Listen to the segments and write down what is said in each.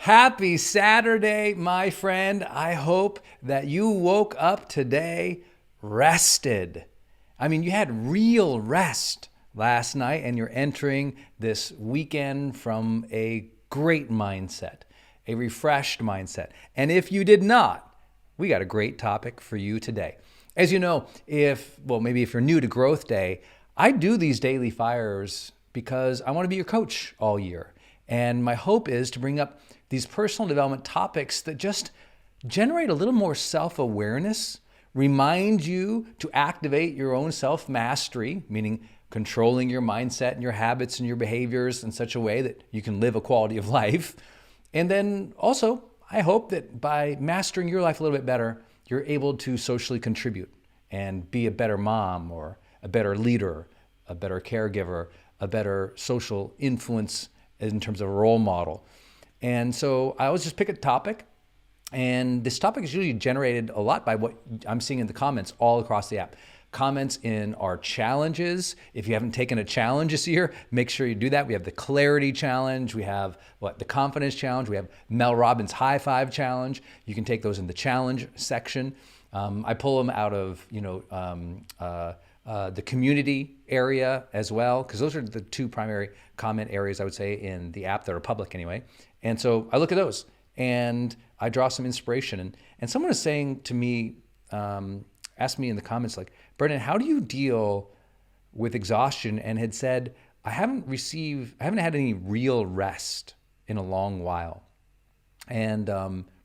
Happy Saturday, my friend. I hope that you woke up today rested. I mean, you had real rest last night and you're entering this weekend from a great mindset, a refreshed mindset. And if you did not, we got a great topic for you today. As you know, maybe if you're new to Growth Day, I do these daily fires because I want to be your coach all year. And my hope is to bring up these personal development topics that just generate a little more self-awareness, remind you to activate your own self-mastery, meaning controlling your mindset and your habits and your behaviors in such a way that you can live a quality of life. And then also, I hope that by mastering your life a little bit better, you're able to socially contribute and be a better mom or a better leader, a better caregiver, a better social influence in terms of a role model. And so I always just pick a topic, and this topic is usually generated a lot by what I'm seeing in the comments all across the app. Comments in our challenges. If you haven't taken a challenge this year, make sure you do that. We have the Clarity Challenge. We have the Confidence Challenge. We have Mel Robbins' High Five Challenge. You can take those in the challenge section. I pull them out of the community area as well, because those are the two primary comment areas I would say in the app that are public anyway. And so I look at those and I draw some inspiration. And someone is saying to me, asked me in the comments, like, Brendan, how do you deal with exhaustion? And had said, I haven't had any real rest in a long while. And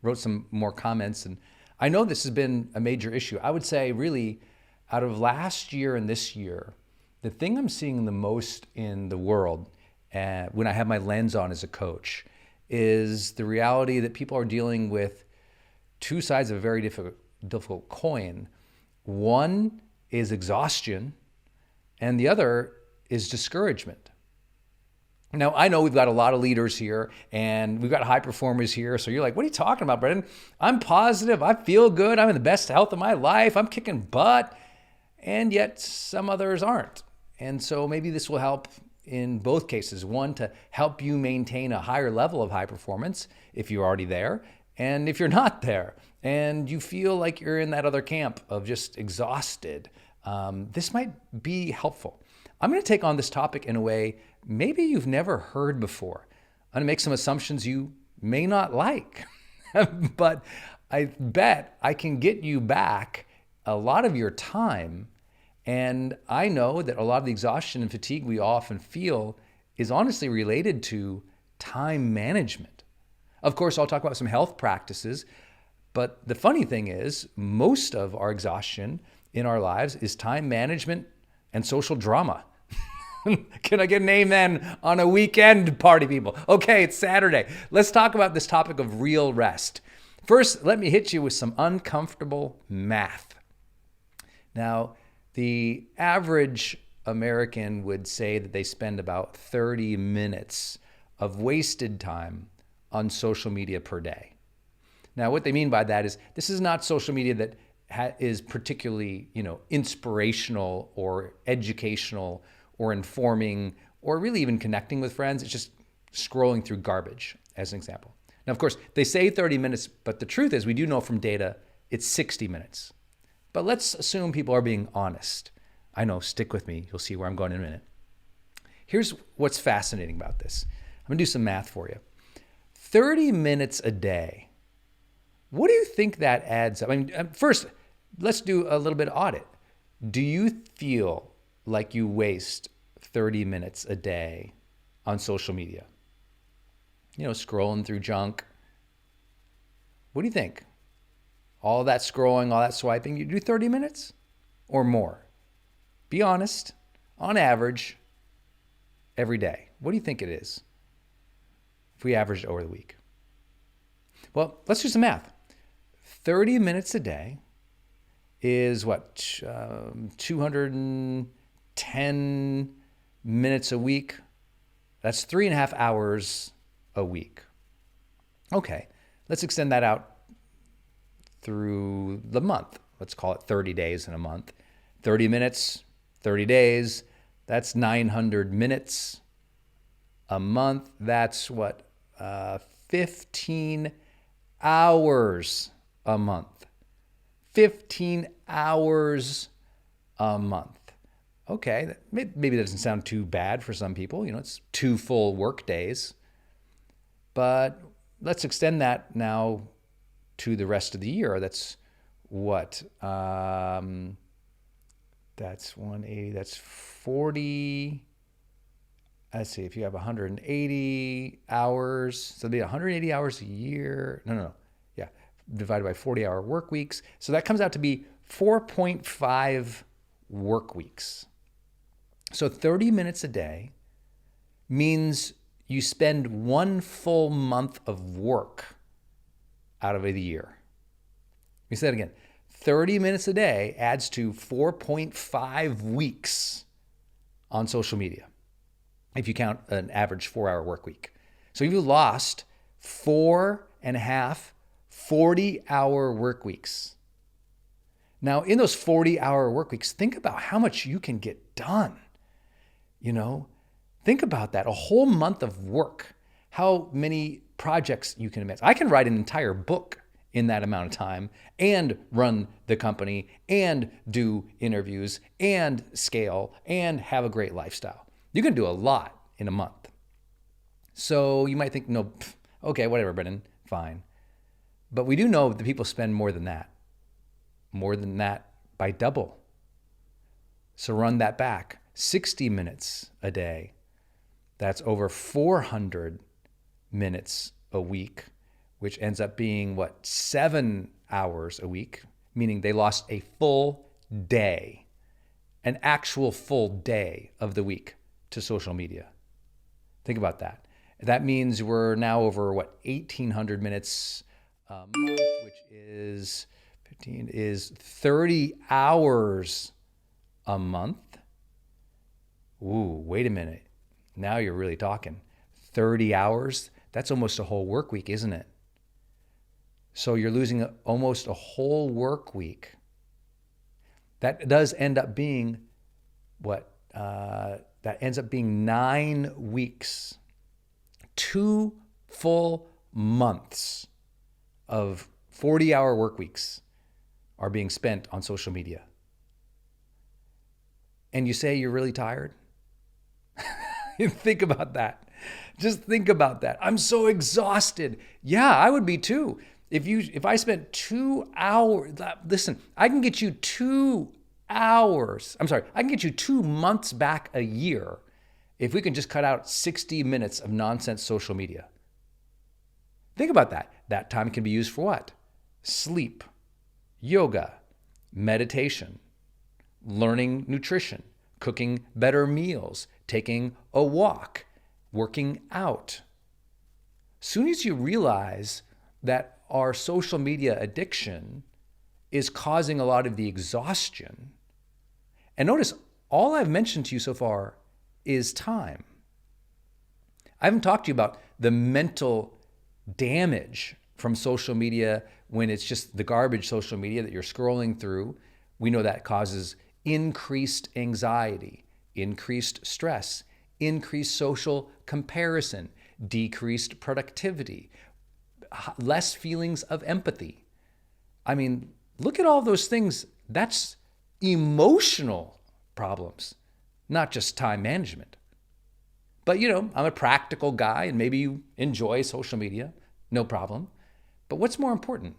wrote some more comments. And I know this has been a major issue. I would say really out of last year and this year, the thing I'm seeing the most in the world when I have my lens on as a coach is the reality that people are dealing with two sides of a very difficult coin. One is exhaustion, and the other is discouragement. Now, I know we've got a lot of leaders here, and we've got high performers here, so you're like, what are you talking about, Brendan? I'm positive, I feel good, I'm in the best health of my life, I'm kicking butt, and yet some others aren't. And so maybe this will help in both cases. One, to help you maintain a higher level of high performance if you're already there, and if you're not there and you feel like you're in that other camp of just exhausted, this might be helpful. I'm going to take on this topic in a way maybe you've never heard before. I'm going to make some assumptions you may not like, but I bet I can get you back a lot of your time. And I know that a lot of the exhaustion and fatigue we often feel is honestly related to time management. Of course, I'll talk about some health practices, but the funny thing is most of our exhaustion in our lives is time management and social drama. Can I get an amen on a weekend, party people? Okay, it's Saturday. Let's talk about this topic of real rest. First, let me hit you with some uncomfortable math. Now, the average American would say that they spend about 30 minutes of wasted time on social media per day. Now, what they mean by that is this is not social media that is particularly, inspirational or educational or informing or really even connecting with friends. It's just scrolling through garbage, as an example. Now, of course, they say 30 minutes, but the truth is we do know from data it's 60 minutes. But let's assume people are being honest. I know, stick with me. You'll see where I'm going in a minute. Here's what's fascinating about this. I'm going to do some math for you. 30 minutes a day. What do you think that adds up? I mean, first, let's do a little bit of audit. Do you feel like you waste 30 minutes a day on social media? Scrolling through junk. What do you think? All that scrolling, all that swiping, you do 30 minutes or more? Be honest, on average, every day. What do you think it is if we averaged over the week? Well, let's do some math. 30 minutes a day is what? 210 minutes a week. That's 3.5 hours a week. Okay, let's extend that out through the month. Let's call it 30 days in a month. 30 minutes, 30 days, that's 900 minutes a month. That's what, 15 hours a month. 15 hours a month. Okay, maybe that doesn't sound too bad for some people. It's 2 full work days. But let's extend that now to the rest of the year. That's what? That's 180. That's 40. Let's see, if you have 180 hours, so it'll be 180 hours a year. No. Yeah, divided by 40-hour work weeks. So that comes out to be 4.5 work weeks. So 30 minutes a day means you spend 1 full month of work out of the year. Let me say that again. 30 minutes a day adds to 4.5 weeks on social media, if you count an average 4-hour work week. So you lost 4.5 40-hour work weeks. Now, in those 40-hour work weeks, think about how much you can get done. Think about that. A whole month of work, how many projects you can advance. I can write an entire book in that amount of time and run the company and do interviews and scale and have a great lifestyle. You can do a lot in a month. So you might think, no, okay, whatever, Brendan, fine. But we do know that people spend more than that by double. So run that back. 60 minutes a day. That's over 400 minutes a week, which ends up being 7 hours a week, meaning they lost a full day, an actual full day of the week to social media. Think about that. That means we're now over 1,800 minutes a month, which is 15 is 30 hours a month. Ooh, wait a minute. Now you're really talking. 30 hours? That's almost a whole work week, isn't it? So you're losing almost a whole work week. That does end up being that ends up being 9 weeks. 2 full months of 40-hour work weeks are being spent on social media. And you say you're really tired? Think about that. Just think about that. I'm so exhausted. Yeah, I would be too. If I spent 2 hours, listen, I can get you 2 hours. I can get you 2 months back a year if we can just cut out 60 minutes of nonsense social media. Think about that. That time can be used for what? Sleep, yoga, meditation, learning nutrition, cooking better meals, taking a walk, working out. Soon as you realize that our social media addiction is causing a lot of the exhaustion, and notice all I've mentioned to you so far is time. I haven't talked to you about the mental damage from social media when it's just the garbage social media that you're scrolling through. We know that causes increased anxiety, increased stress, increased social comparison, decreased productivity, less feelings of empathy. I mean, look at all those things. That's emotional problems, not just time management. But I'm a practical guy, and maybe you enjoy social media, no problem. But what's more important?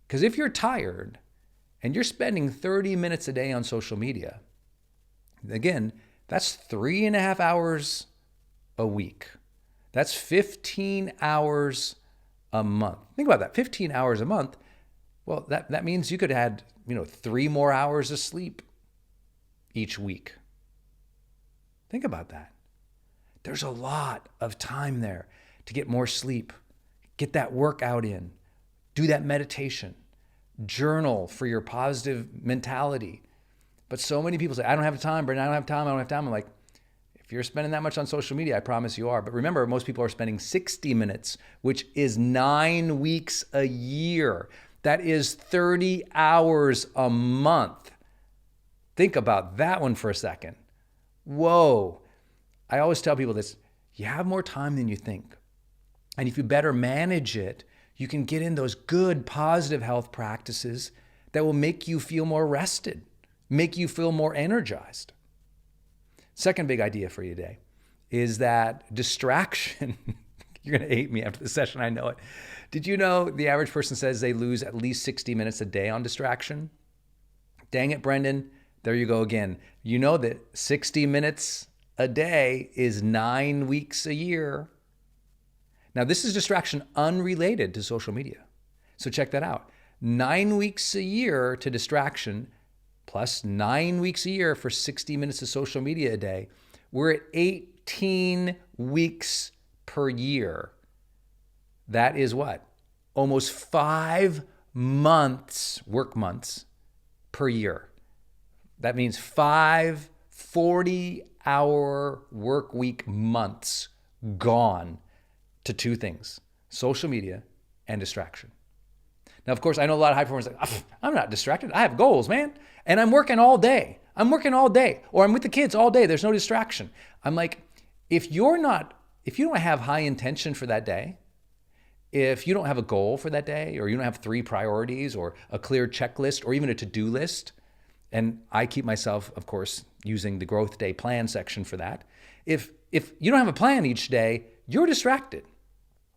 Because if you're tired and you're spending 30 minutes a day on social media, again, that's 3.5 hours a week. That's 15 hours a month. Think about that, 15 hours a month. Well, that means you could add, 3 more hours of sleep each week. Think about that. There's a lot of time there to get more sleep, get that workout in, do that meditation, journal for your positive mentality. But so many people say, I don't have time, Brendan, I don't have time. I'm like, if you're spending that much on social media, I promise you are. But remember, most people are spending 60 minutes, which is 9 weeks a year. That is 30 hours a month. Think about that one for a second. Whoa. I always tell people this, you have more time than you think. And if you better manage it, you can get in those good, positive health practices that will make you feel more rested, make you feel more energized. Second big idea for you today is that distraction, you're going to hate me after the session, I know it. Did you know the average person says they lose at least 60 minutes a day on distraction? Dang it, Brendan. There you go again. You know that 60 minutes a day is 9 weeks a year. Now, this is distraction unrelated to social media. So check that out. 9 weeks a year to distraction, plus 9 weeks a year for 60 minutes of social media a day. We're at 18 weeks per year. That is what? Almost 5 months, work months per year. That means 5 40-hour work week months gone to two things: social media and distraction. Now, of course, I know a lot of high performers are like, I'm not distracted. I have goals, man. And I'm working all day. Or I'm with the kids all day. There's no distraction. I'm like, if you don't have high intention for that day, if you don't have a goal for that day, or you don't have 3 priorities or a clear checklist or even a to-do list, and I keep myself, of course, using the GrowthDay plan section for that. If you don't have a plan each day, you're distracted.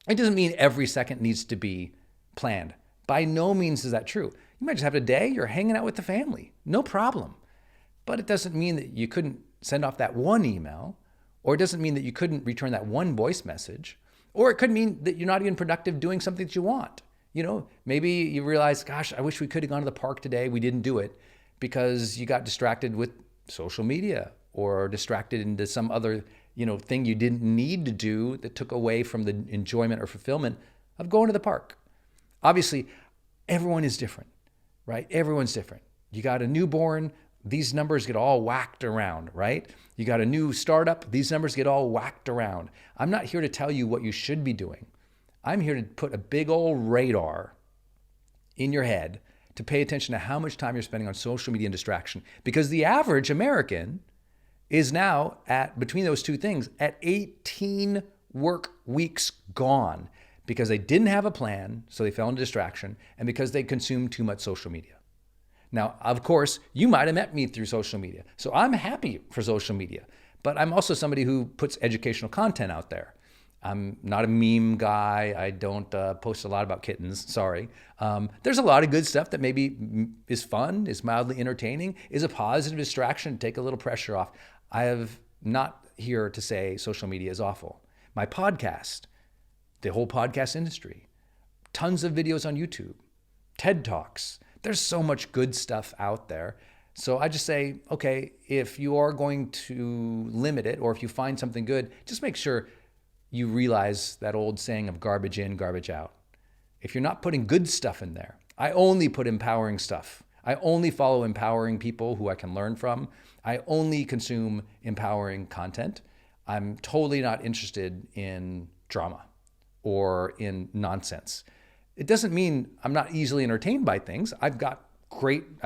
It doesn't mean every second needs to be planned. By no means is that true. You might just have a day you're hanging out with the family, no problem. But it doesn't mean that you couldn't send off that one email, or it doesn't mean that you couldn't return that one voice message, or it could mean that you're not even productive doing something that you want. You know, maybe you realize, gosh, I wish we could have gone to the park today. We didn't do it because you got distracted with social media or distracted into some other, thing you didn't need to do that took away from the enjoyment or fulfillment of going to the park. Obviously, everyone is different, right? Everyone's different. You got a newborn, these numbers get all whacked around, right? You got a new startup, these numbers get all whacked around. I'm not here to tell you what you should be doing. I'm here to put a big old radar in your head to pay attention to how much time you're spending on social media and distraction. Because the average American is now at, between those two things, at 18 work weeks gone because they didn't have a plan, so they fell into distraction, and because they consumed too much social media. Now, of course, you might have met me through social media, so I'm happy for social media, but I'm also somebody who puts educational content out there. I'm not a meme guy. I don't post a lot about kittens, sorry. There's a lot of good stuff that maybe is fun, is mildly entertaining, is a positive distraction, take a little pressure off. I have not here to say social media is awful. My podcast, the whole podcast industry, tons of videos on YouTube, TED Talks. There's so much good stuff out there. So I just say, okay, if you are going to limit it, or if you find something good, just make sure you realize that old saying of garbage in, garbage out. If you're not putting good stuff in there, I only put empowering stuff. I only follow empowering people who I can learn from. I only consume empowering content. I'm totally not interested in drama or in nonsense. It doesn't mean I'm not easily entertained by things. I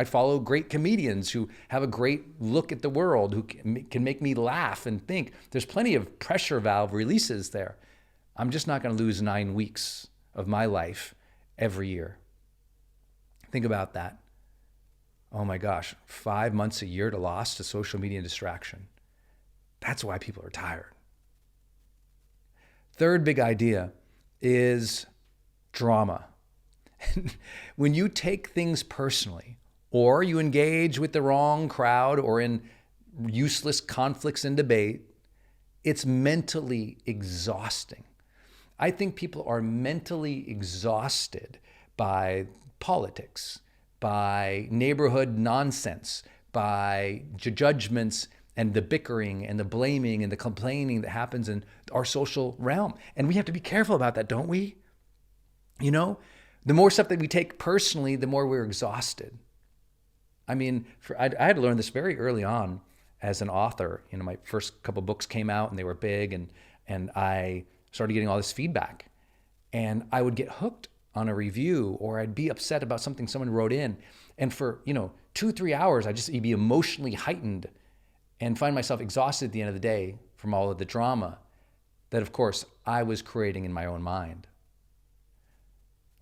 follow great comedians who have a great look at the world, who can make me laugh and think. There's plenty of pressure valve releases there. I'm just not going to lose 9 weeks of my life every year. Think about that. Oh my gosh, 5 months a year to loss to social media and distraction. That's why people are tired. Third big idea is drama. When you take things personally, or you engage with the wrong crowd or in useless conflicts and debate, it's mentally exhausting. I think people are mentally exhausted by politics, by neighborhood nonsense, by judgments and the bickering and the blaming and the complaining that happens in our social realm. And we have to be careful about that, don't we? The more stuff that we take personally, the more we're exhausted. I mean, I had to learn this very early on as an author. My first couple books came out and they were big, and I started getting all this feedback. And I would get hooked on a review, or I'd be upset about something someone wrote in. And for 2-3 hours, I'd just be emotionally heightened and find myself exhausted at the end of the day from all of the drama. that, of course, I was creating in my own mind.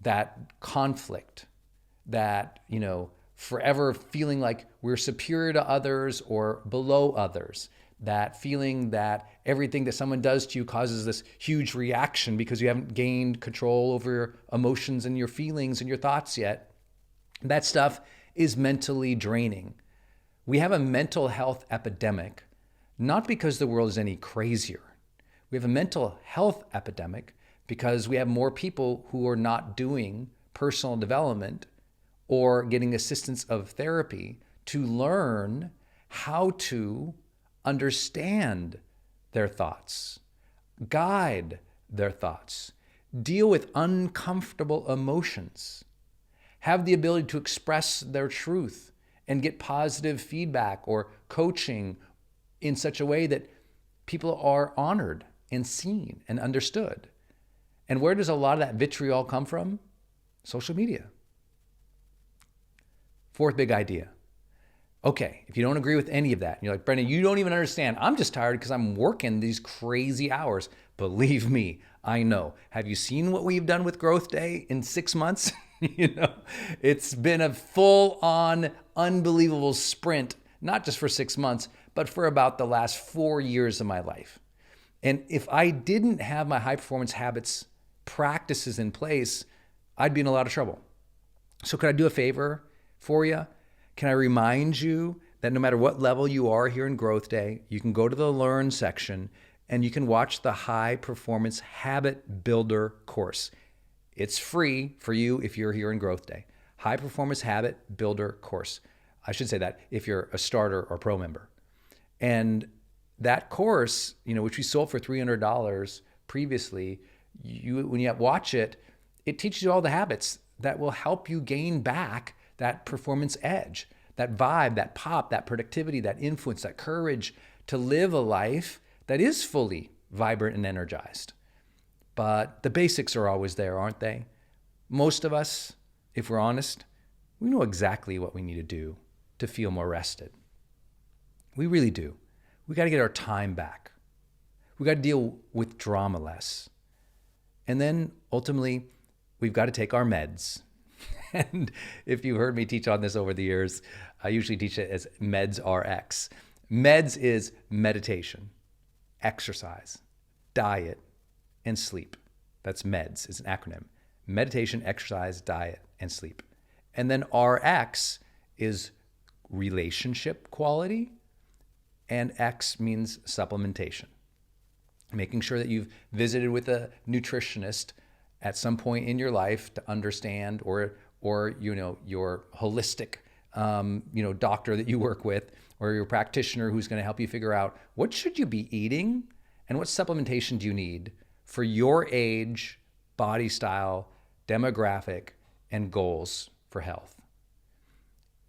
That conflict, that, forever feeling like we're superior to others or below others, that feeling that everything that someone does to you causes this huge reaction because you haven't gained control over your emotions and your feelings and your thoughts yet. That stuff is mentally draining. We have a mental health epidemic, not because the world is any crazier. We have a mental health epidemic because we have more people who are not doing personal development or getting assistance of therapy to learn how to understand their thoughts, guide their thoughts, deal with uncomfortable emotions, have the ability to express their truth and get positive feedback or coaching in such a way that people are honored and seen and understood. And where does a lot of that vitriol come from? Social media. Fourth big idea. Okay, if you don't agree with any of that, and you're like, Brendan, you don't even understand. I'm just tired because I'm working these crazy hours. Believe me, I know. Have you seen what we've done with GrowthDay in 6 months? It's been a full-on, unbelievable sprint, not just for 6 months, but for about the last 4 years of my life. And if I didn't have my high performance habits practices in place, I'd be in a lot of trouble. So could I do a favor for you? Can I remind you that no matter what level you are here in GrowthDay, you can go to the Learn section and you can watch the High Performance Habit Builder course. It's free for you if you're here in GrowthDay. High Performance Habit Builder course. I should say that if you're a starter or pro member. And that course, which we sold for $300 previously, when you watch it, it teaches you all the habits that will help you gain back that performance edge, that vibe, that pop, that productivity, that influence, that courage to live a life that is fully vibrant and energized. But the basics are always there, aren't they? Most of us, if we're honest, we know exactly what we need to do to feel more rested. We really do. We got to get our time back. We got to deal with drama less. And then ultimately, we've got to take our meds. And if you've heard me teach on this over the years, I usually teach it as Meds RX. Meds is meditation, exercise, diet, and sleep. That's MEDS, it's an acronym. Meditation, exercise, diet, and sleep. And then RX is relationship quality, and X means supplementation. Making sure that you've visited with a nutritionist at some point in your life to understand, or your holistic doctor that you work with, or your practitioner who's going to help you figure out what should you be eating and what supplementation do you need for your age, body style, demographic, and goals for health.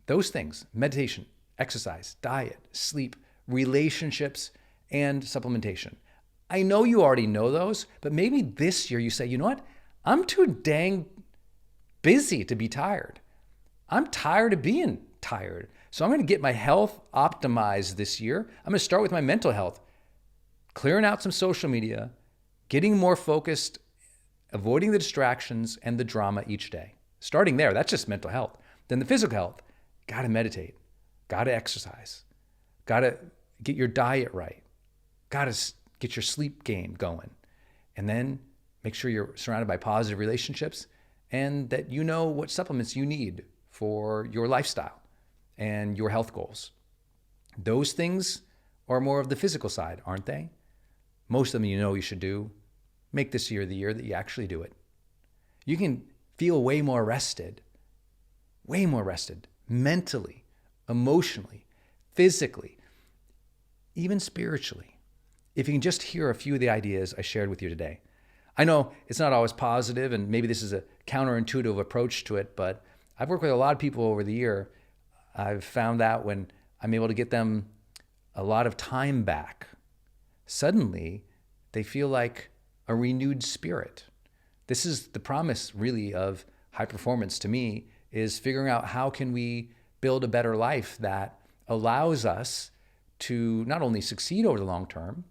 Those things: meditation, exercise, diet, sleep, relationships, and supplementation. I know you already know those, but maybe this year you say, you know what? I'm too dang busy to be tired. I'm tired of being tired. So I'm going to get my health optimized this year. I'm going to start with my mental health, clearing out some social media, getting more focused, avoiding the distractions and the drama each day. Starting there, that's just mental health. Then the physical health, got to meditate, got to exercise, got to get your diet right, got to get your sleep game going. And then make sure you're surrounded by positive relationships and that you know what supplements you need for your lifestyle and your health goals. Those things are more of the physical side, aren't they? Most of them you should do. Make this year the year that you actually do it. You can feel way more rested mentally, emotionally, physically, even spiritually, if you can just hear a few of the ideas I shared with you today. I know it's not always positive, and maybe this is a counterintuitive approach to it, but I've worked with a lot of people over the year. I've found that when I'm able to get them a lot of time back, suddenly they feel like a renewed spirit. This is the promise, really, of high performance to me, is figuring out how can we build a better life that allows us to not only succeed over the long term,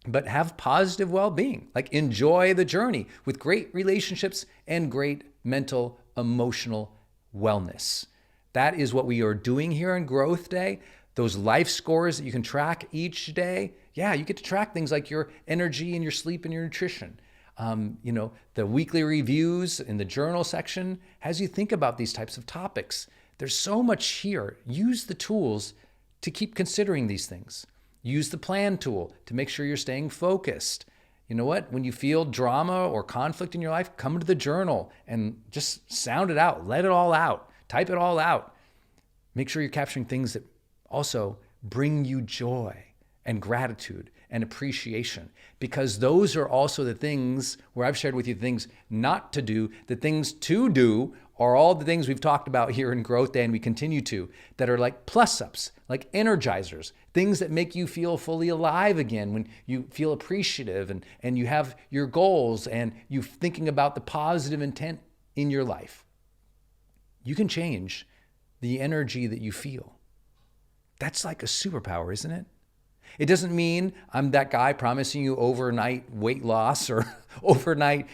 but have positive well-being. Like enjoy the journey with great relationships and great mental, emotional wellness. That is what we are doing here on Growth Day. Those life scores that you can track each day. Yeah, you get to track things like your energy and your sleep and your nutrition. The weekly reviews in the journal section has you think about these types of topics. There's so much here. Use the tools to keep considering these things. Use the plan tool to make sure you're staying focused. You know what? When you feel drama or conflict in your life, come to the journal and just sound it out. Let it all out. Type it all out. Make sure you're capturing things that also bring you joy and gratitude and appreciation, because those are also the things where I've shared with you things not to do. The things to do are all the things we've talked about here in Growth Day, and we continue to, that are like plus-ups, like energizers, things that make you feel fully alive again when you feel appreciative and you have your goals and you thinking about the positive intent in your life. You can change the energy that you feel. That's like a superpower, isn't it? It doesn't mean I'm that guy promising you overnight weight loss or overnight,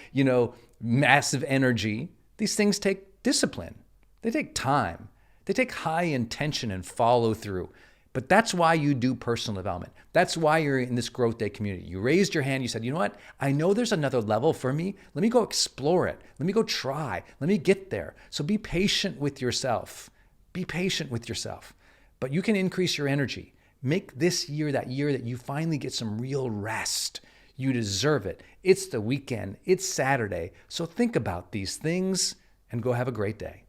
massive energy. These things take discipline. They take time. They take high intention and follow through. But that's why you do personal development. That's why you're in this Growth Day community. You raised your hand. You said, you know what? I know there's another level for me. Let me go explore it. Let me go try. Let me get there. So be patient with yourself. Be patient with yourself. But you can increase your energy. Make this year that year that you finally get some real rest. You deserve it. It's the weekend. It's Saturday. So think about these things and go have a great day.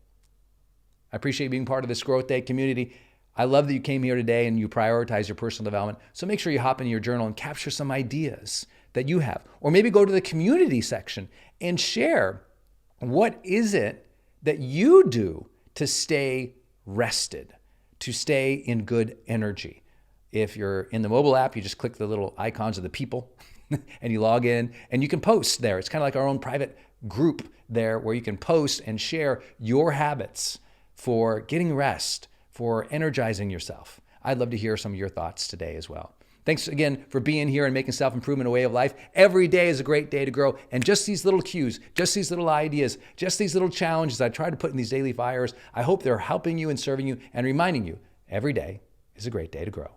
I appreciate being part of this Growth Day community. I love that you came here today and you prioritize your personal development. So make sure you hop into your journal and capture some ideas that you have. Or maybe go to the community section and share what is it that you do to stay rested, to stay in good energy. If you're in the mobile app, you just click the little icons of the people and you log in and you can post there. It's kind of like our own private group there where you can post and share your habits for getting rest, for energizing yourself. I'd love to hear some of your thoughts today as well. Thanks again for being here and making self-improvement a way of life. Every day is a great day to grow. And just these little cues, just these little ideas, just these little challenges I try to put in these daily fires, I hope they're helping you and serving you and reminding you every day is a great day to grow.